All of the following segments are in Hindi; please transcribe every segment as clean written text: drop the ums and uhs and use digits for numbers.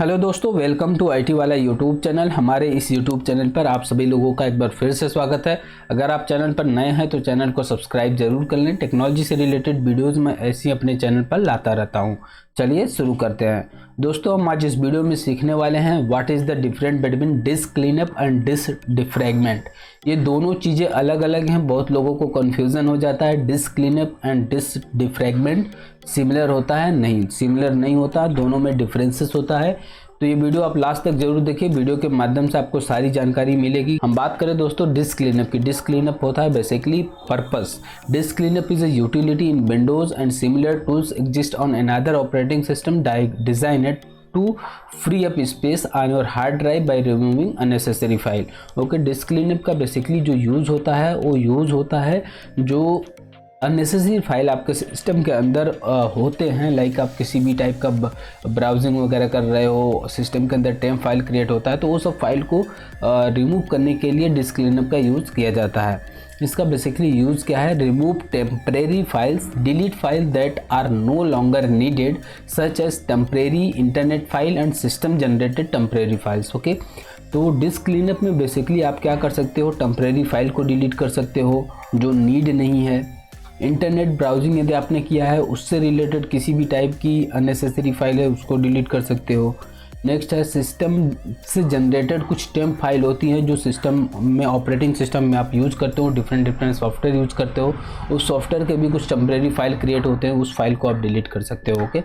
हेलो दोस्तों, वेलकम टू आईटी वाला यूट्यूब चैनल। हमारे इस यूट्यूब चैनल पर आप सभी लोगों का एक बार फिर से स्वागत है। अगर आप चैनल पर नए हैं तो चैनल को सब्सक्राइब जरूर कर लें। टेक्नोलॉजी से रिलेटेड वीडियोस मैं ऐसी अपने चैनल पर लाता रहता हूं। चलिए शुरू करते हैं। दोस्तों, हम आज इस वीडियो में सीखने वाले हैं what is the difference between disk cleanup and disk defragment. ये दोनों चीज़ें अलग अलग हैं, बहुत लोगों को कन्फ्यूज़न हो जाता है। Disk cleanup and disk defragment similar होता है? नहीं, सिमिलर नहीं होता, दोनों में डिफरेंसेस होता है। तो ये वीडियो आप लास्ट तक जरूर देखिए, वीडियो के माध्यम से आपको सारी जानकारी मिलेगी। हम बात करें दोस्तों डिस्क क्लीनअप की। डिस्क क्लीनअप होता है basically purpose. Disk cleanup is a utility in Windows and similar tools exist on another operating system designed to free up space on your hard drive by removing unnecessary file. Okay, disk cleanup का बेसिकली जो यूज होता है वो यूज होता है जो अननेसेसरी फाइल आपके सिस्टम के अंदर होते हैं। लाइक आप किसी भी टाइप का ब्राउजिंग वगैरह कर रहे हो, सिस्टम के अंदर टेम्प फाइल क्रिएट होता है, तो वो सब फाइल को रिमूव करने के लिए डिस्क क्लीनअप का यूज़ किया जाता है। इसका बेसिकली यूज़ क्या है? Remove temporary files, delete file that are no longer needed such as temporary internet file and system generated temporary files. Okay, तो डिस्क क्लीनअप में बेसिकली आप क्या कर सकते हो? टेम्परेरी फाइल को डिलीट कर सकते हो जो नीड नहीं है। इंटरनेट ब्राउजिंग यदि आपने किया है, उससे रिलेटेड किसी भी टाइप की अननेसेसरी फाइल है उसको डिलीट कर सकते हो। नेक्स्ट है सिस्टम से जनरेटेड कुछ टेम्प फाइल होती हैं जो सिस्टम में, ऑपरेटिंग सिस्टम में आप यूज़ करते हो, डिफरेंट सॉफ्टवेयर यूज़ करते हो, उस सॉफ्टवेयर के भी कुछ टेम्परेरी फाइल क्रिएट होते हैं, उस फाइल को आप डिलीट कर सकते हो। ओके,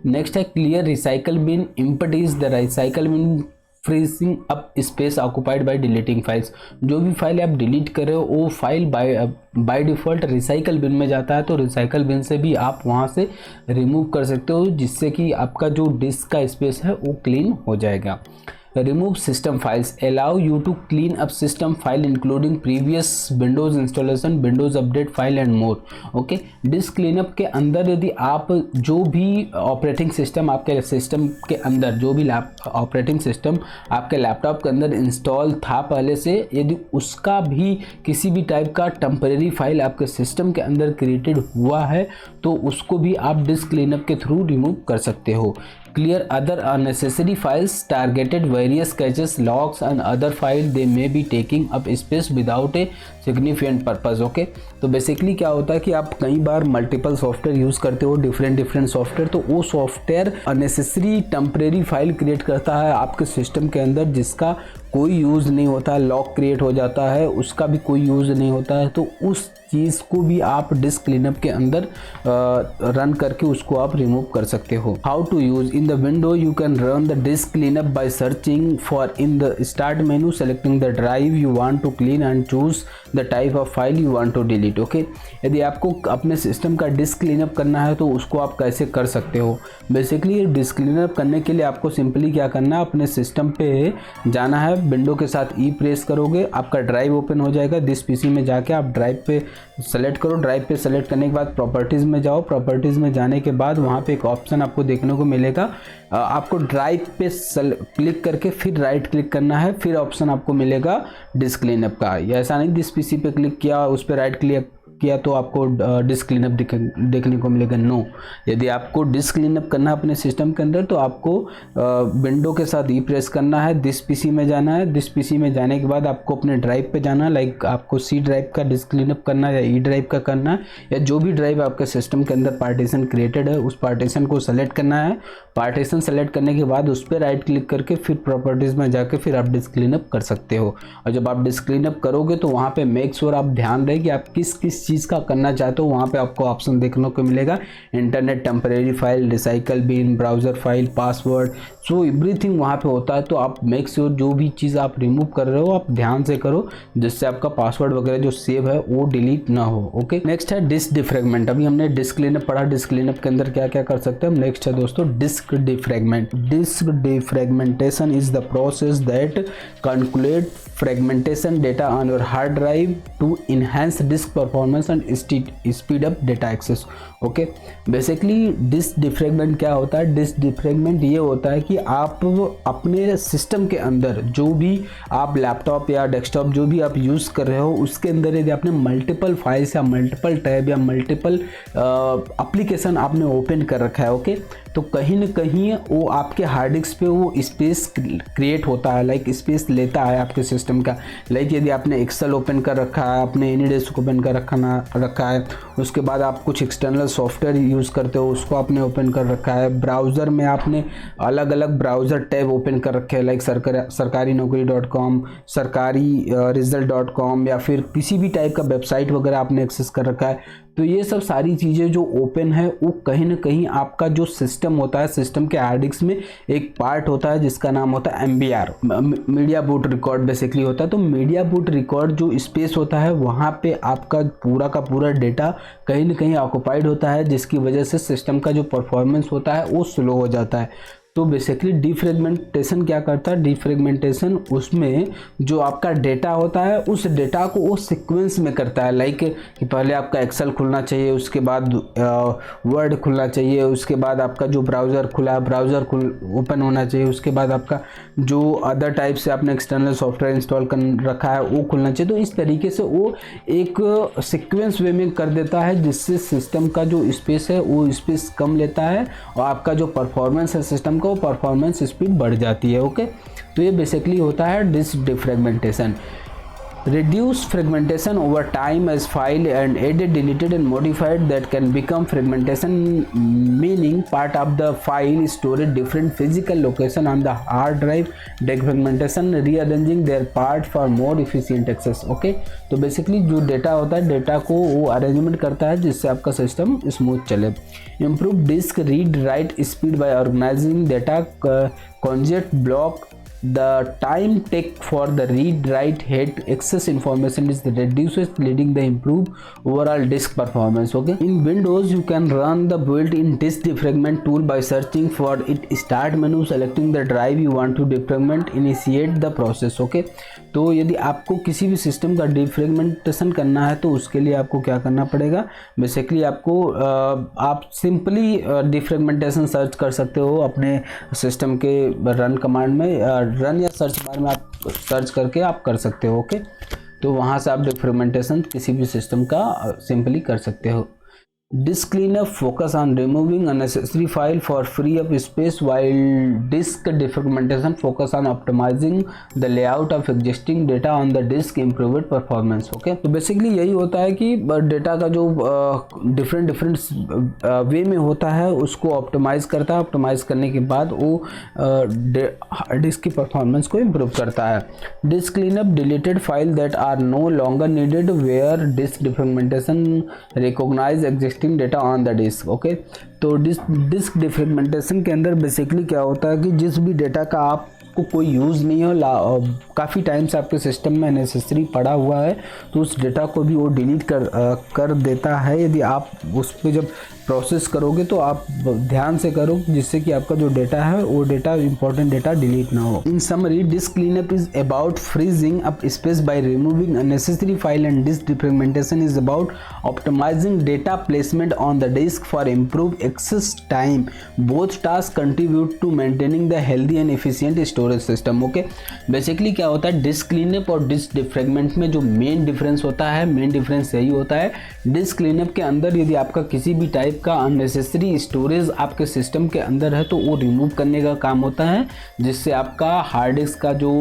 नेक्स्ट है clear recycle bin. Empties the recycle bin freeing up space occupied by deleting files. जो भी फाइल आप डिलीट कर रहे हो वो file by default recycle bin में जाता है, तो रिसाइकल बिन से भी आप वहाँ से रिमूव कर सकते हो, जिससे कि आपका जो डिस्क का स्पेस है वो क्लीन हो जाएगा। Remove system files allow you to clean up system file including previous Windows installation, Windows update file and more. Okay, disk cleanup के अंदर यदि आप जो भी ऑपरेटिंग सिस्टम आपके सिस्टम के अंदर, जो भी ऑपरेटिंग सिस्टम आपके लैपटॉप के अंदर इंस्टॉल था पहले से, यदि उसका भी किसी भी टाइप का टेम्परेरी फाइल आपके सिस्टम के अंदर क्रिएटेड हुआ है तो उसको भी आप डिस्क क्लीनअप के थ्रू रिमूव कर सकते हो। Clear other unnecessary files, targeted various caches, logs and other files they may be taking up space without a significant purpose। Okay, तो बेसिकली क्या होता है कि आप कई बार मल्टीपल सॉफ्टवेयर यूज़ करते हो, डिफरेंट सॉफ्टवेयर, तो वो software unnecessary temporary file create करता है आपके सिस्टम के अंदर जिसका कोई यूज़ नहीं होता, लॉक क्रिएट हो जाता है, उसका भी कोई यूज़ नहीं होता है, तो उस चीज़ को भी आप डिस्क क्लीनअप के अंदर रन करके उसको आप रिमूव कर सकते हो। How to use? In the window you can run the disk cleanup by searching for in the start menu, selecting the drive you want to clean and choose the type of file you want to delete. Okay, यदि आपको अपने सिस्टम का डिस्क क्लीनअप करना है तो उसको आप कैसे कर सकते हो? बेसिकली डिस्क क्लीनअप करने के लिए आपको सिंपली क्या करना है, अपने सिस्टम पे जाना है, विंडो के साथ ई प्रेस करोगे, आपका ड्राइव ओपन हो जाएगा। दिस पीसी में जाके आप ड्राइव पे सेलेक्ट करो, ड्राइव पे सेलेक्ट करने के बाद प्रॉपर्टीज़ में जाओ, प्रॉपर्टीज़ में जाने के बाद वहाँ पे एक ऑप्शन आपको देखने को मिलेगा, आपको ड्राइव पे क्लिक करके फिर राइट क्लिक करना है, फिर ऑप्शन आपको मिलेगा डिस्क क्लीनअप का। या ऐसा नहीं दिस पीसी पे क्लिक किया, उस पर राइट क्लिक किया तो आपको डिस्क क्लीनअप देखने को मिलेगा। नो, यदि आपको डिस्क क्लीनअप करना है अपने सिस्टम के अंदर तो आपको विंडो के साथ ई प्रेस करना है, दिस पीसी में जाना है, दिस पीसी में जाने के बाद आपको अपने ड्राइव पे जाना है। लाइक आपको सी ड्राइव का डिस्क क्लीनअप करना है या ई ड्राइव का करना है, या जो भी ड्राइव आपके सिस्टम के अंदर पार्टीशन क्रिएटेड है उस पार्टीशन को सेलेक्ट करना है। पार्टीशन सेलेक्ट करने के बाद उस पर राइट क्लिक करके फिर प्रॉपर्टीज़ में जाकर फिर आप डिस्क क्लीनअप कर सकते हो। और जब आप डिस्क क्लीनअप करोगे तो वहाँ पे मेक श्योर आप ध्यान रहे कि आप किस चीज़ का करना चाहते हो। वहाँ पे आपको ऑप्शन देखने को मिलेगा, internet temporary file, recycle bin, browser file, password, so everything वहाँ पे होता है। तो आप मेक श्योर जो भी चीज़ आप रिमूव कर रहे हो आप ध्यान से करो, जिससे आपका पासवर्ड वगैरह जो सेव है वो डिलीट ना हो। ओके, नेक्स्ट है डिस्क डिफ्रैगमेंट। अभी हमने डिस्क क्लीनअप पढ़ा, डिस्क क्लीनअप के अंदर क्या क्या कर सकते हैं हम। नेक्स्ट है दोस्तों disk defragment. Disk defragmentation is the process that calculate fragmentation data on your hard drive to enhance disk performance and speed up data access। Okay. Basically disk defragment क्या होता है? डिस्क डिफ्रेगमेंट ये होता है कि आप अपने सिस्टम के अंदर जो भी आप लैपटॉप या डेस्कटॉप जो भी आप यूज़ कर रहे हो उसके अंदर यदि आपने मल्टीपल फाइल्स या मल्टीपल टैब या मल्टीपल एप्लीकेशन आपने ओपन कर रखा है, ओके, तो कहीं ना कहीं वो आपके हार्ड डिस्क पे वो स्पेस क्रिएट होता है, लाइक स्पेस लेता है आपके सिस्टम का। लाइक यदि आपने एक्सेल ओपन कर रखा है, आपने एनीडेस्क ओपन कर रखा है, उसके बाद आप कुछ एक्सटर्नल सॉफ्टवेयर यूज़ करते हो उसको आपने ओपन कर रखा है, ब्राउज़र में आपने अलग अलग ब्राउज़र टैब ओपन कर रखे हैं, लाइक sarkarinokri.com, सरकारी रिजल्ट.com या फिर किसी भी टाइप का वेबसाइट वगैरह आपने एक्सेस कर रखा है। तो ये सब सारी चीज़ें जो ओपन है वो कहीं ना कहीं आपका जो सिस्टम होता है, सिस्टम के हार्ड डिस्क में एक पार्ट होता है जिसका नाम होता है MBR, media boot record basically होता है। तो मीडिया बूट रिकॉर्ड जो स्पेस होता है वहाँ पे आपका पूरा का पूरा डेटा कहीं ना कहीं ऑक्युपाइड होता है, जिसकी वजह से सिस्टम का जो परफॉर्मेंस होता है वो स्लो हो जाता है। तो बेसिकली डिफ्रेगमेंटेशन क्या करता है? डिफ्रेगमेंटेशन उसमें जो आपका डेटा होता है उस डेटा को वो सीक्वेंस में करता है, लाइक कि पहले आपका एक्सेल खुलना चाहिए, उसके बाद वर्ड खुलना चाहिए, उसके बाद आपका जो ब्राउज़र खुला है ब्राउज़र ओपन होना चाहिए, उसके बाद आपका जो अदर टाइप से आपने एक्सटर्नल सॉफ्टवेयर इंस्टॉल कर रखा है वो खुलना चाहिए। तो इस तरीके से वो एक सीक्वेंस वे में कर देता है, जिससे सिस्टम का जो स्पेस है वो स्पेस कम लेता है और आपका जो परफॉर्मेंस है सिस्टम को परफॉर्मेंस स्पीड बढ़ जाती है, ओके। तो ये बेसिकली होता है disk defragmentation. Reduce fragmentation over time as file and added, deleted and modified that can become fragmentation, meaning part of the file is stored different physical location on the hard drive. Defragmentation, rearranging their part for more efficient access, okay। तो बेसिकली जो डेटा होता है डेटा को वो अरेंजमेंट करता है जिससे आपका सिस्टम स्मूथ चले। Improve disk read write speed by organizing data conjugate block. The time take for the read write head access information is reduces, leading the improve overall disk performance, okay। In Windows you can run the built-in disk defragment tool by searching for it, start menu, selecting the drive you want to defragment, initiate the process, okay। तो यदि आपको किसी भी सिस्टम का डिफ्रेगमेंटेशन करना है तो उसके लिए आपको क्या करना पड़ेगा? बेसिकली आपको आप सिंपली डिफ्रेगमेंटेशन सर्च कर सकते हो अपने सिस्टम के रन कमांड में, रन या सर्च बार में आप सर्च करके आप कर सकते हो, ओके। तो वहाँ से आप डिफ्रेगमेंटेशन किसी भी सिस्टम का सिंपली कर सकते हो। Disk cleanup focus on removing unnecessary file for free up space, while disk defragmentation focus on optimizing the layout of existing data on the disk, improved performance, okay। तो बेसिकली यही होता है कि डेटा का जो डिफरेंट वे में होता है उसको ऑप्टिमाइज करता है, ऑप्टिमाइज करने के बाद वो डिस्क की परफॉर्मेंस को इम्प्रूव करता है। Disk cleanup deleted file that are no longer needed, where disk defragmentation recognize existing data on the disk, okay. तो डिस्क डिफ्रेगमेंटेशन के अंदर बेसिकली क्या होता है कि जिस भी डेटा का आपको कोई यूज़ नहीं हो, काफ़ी टाइम से आपके सिस्टम में नेसेसरी पड़ा हुआ है, तो उस डेटा को भी वो डिलीट कर देता है। यदि आप उस पर जब प्रोसेस करोगे तो आप ध्यान से करो जिससे कि आपका जो डेटा है वो डेटा इंपॉर्टेंट डेटा डिलीट ना हो। In summary, disk cleanup is about freezing up space by removing unnecessary file, and disk defragmentation is about optimizing data placement on the disk for improve access time. Both task contribute to maintaining the healthy and efficient storage system, okay. Basically क्या होता है डिस्क क्लीनअप और डिस्क डिफ्रेगमेंट में जो मेन डिफरेंस होता है, मेन डिफरेंस यही होता है, डिस्क क्लीनअप के अंदर यदि आपका किसी भी टाइप का अननेसेसरी स्टोरेज आपके सिस्टम के अंदर है तो वो रिमूव करने का काम होता है, जिससे आपका हार्ड डिस्क का जो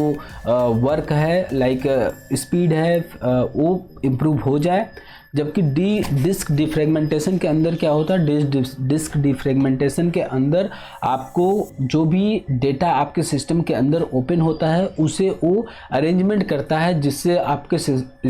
वर्क है, लाइक स्पीड है, वो इम्प्रूव हो जाए। जबकि डिस्क डिफ्रेगमेंटेशन के अंदर क्या होता है, डिस्क डिफ्रेगमेंटेशन के अंदर आपको जो भी डेटा आपके सिस्टम के अंदर ओपन होता है उसे वो अरेंजमेंट करता है, जिससे आपके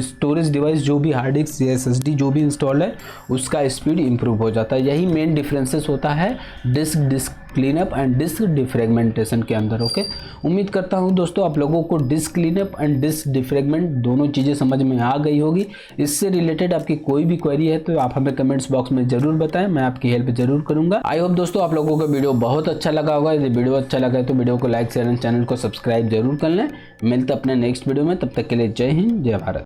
स्टोरेज डिवाइस जो भी हार्ड डिस्क या SSD जो भी इंस्टॉल है उसका स्पीड इंप्रूव हो जाता है। यही मेन डिफरेंसेस होता है disk cleanup and disk defragmentation के अंदर, ओके। उम्मीद करता हूं दोस्तों आप लोगों को disk cleanup and disk defragment दोनों चीज़ें समझ में आ गई होगी। इससे रिलेटेड आपकी कोई भी क्वेरी है तो आप हमें कमेंट्स बॉक्स में जरूर बताएं, मैं आपकी हेल्प जरूर करूंगा। आई होप दोस्तों आप लोगों को वीडियो बहुत अच्छा लगा होगा। यदि वीडियो अच्छा लगा है तो वीडियो को लाइक शेयर एंड चैनल को सब्सक्राइब जरूर कर लें। मिलते अपने नेक्स्ट वीडियो में, तब तक के लिए जय हिंद, जय भारत।